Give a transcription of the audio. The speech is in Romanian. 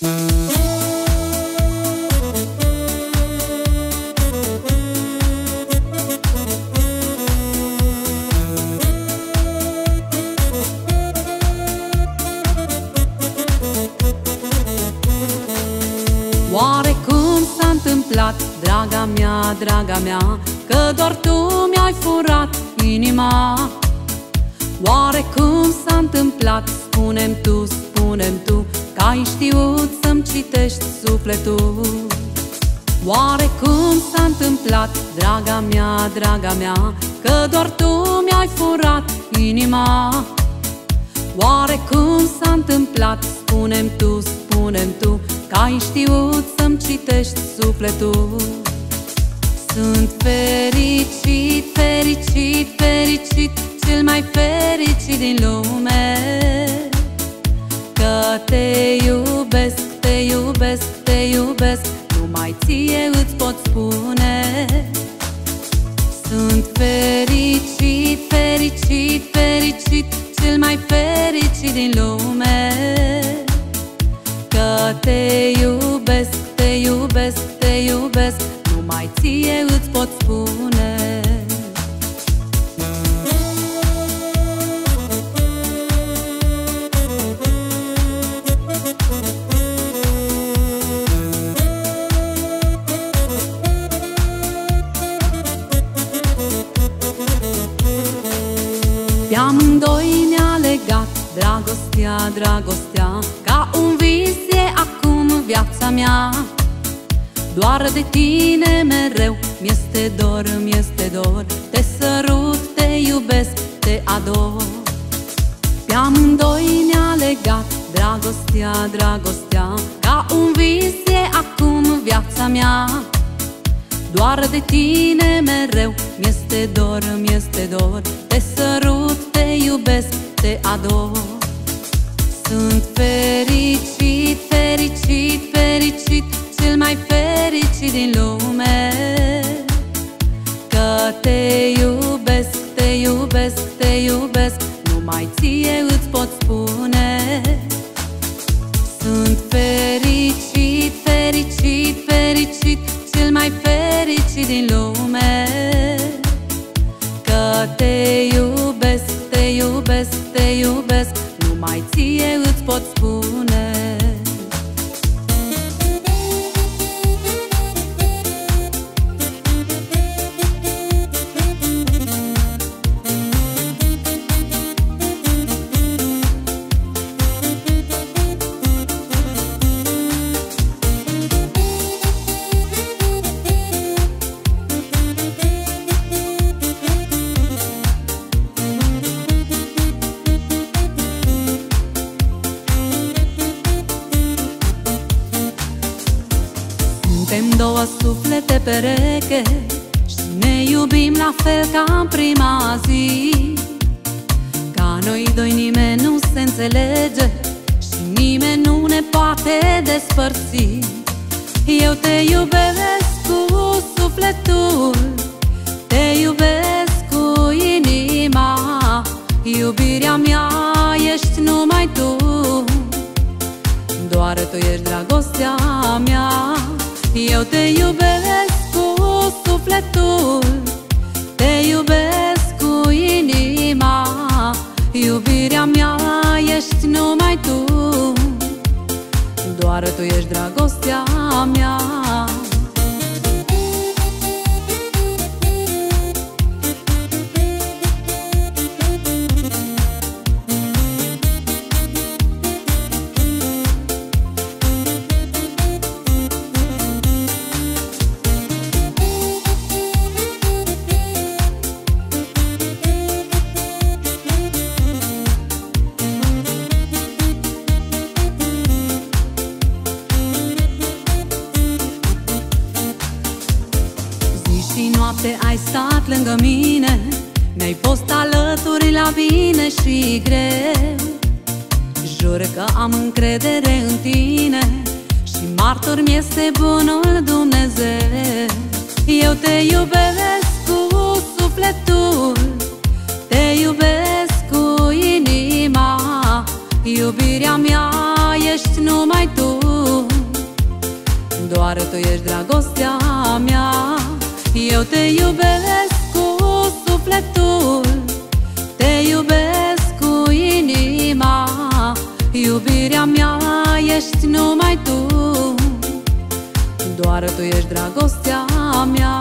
Oare cum s-a întâmplat, draga mea, că doar tu mi-ai furat inima? Oare cum s-a întâmplat, spune-mi tu, că ai știut să-mi citești sufletul? Oare cum s-a întâmplat, draga mea, că doar tu mi-ai furat inima? Oare cum s-a întâmplat, spune-mi tu, că ai știut să-mi citești sufletul? Sunt fericit, cel mai fericit din lume, că te iubesc, numai ție îți pot spune. Sunt fericit, cel mai fericit din lume, că te iubesc, numai ție îți pot spune. Pe amândoi ne-a legat dragostea, ca un vis e acum viața mea. Doar de tine mereu mi-este dor, te sărut, te iubesc, te ador. Pe amândoi ne-a legat dragostea, ca un vis e acum viața mea. Doar de tine mereu mi-este dor, te sărut, te iubesc, te ador. Sunt fericit, cel mai fericit din lume, că te iubesc, numai ție îți pot spune. Sunt fericit, cel mai fericit din lume, că te iubesc, numai ție îți pot spune. Suntem două suflete pereche și ne iubim la fel ca în prima zi. Ca noi doi nimeni nu se înțelege și nimeni nu ne poate despărți. Eu te iubesc cu sufletul, te iubesc cu inima. Iubirea mea ești numai tu, doar tu ești dragostea mea. Eu te iubesc cu sufletul, te iubesc cu inima. Iubirea mea ești numai tu, doar tu ești dragostea mea. Noapte ai stat lângă mine, mi-ai fost alături la bine și greu. Jur că am încredere în tine și martor mi-este bunul Dumnezeu. Eu te iubesc cu sufletul, te iubesc cu inima. Iubirea mea ești numai tu, Doar tu ești dragostea mea. Eu te iubesc cu sufletul, te iubesc cu inima. Iubirea mea ești numai tu, doar tu ești dragostea mea.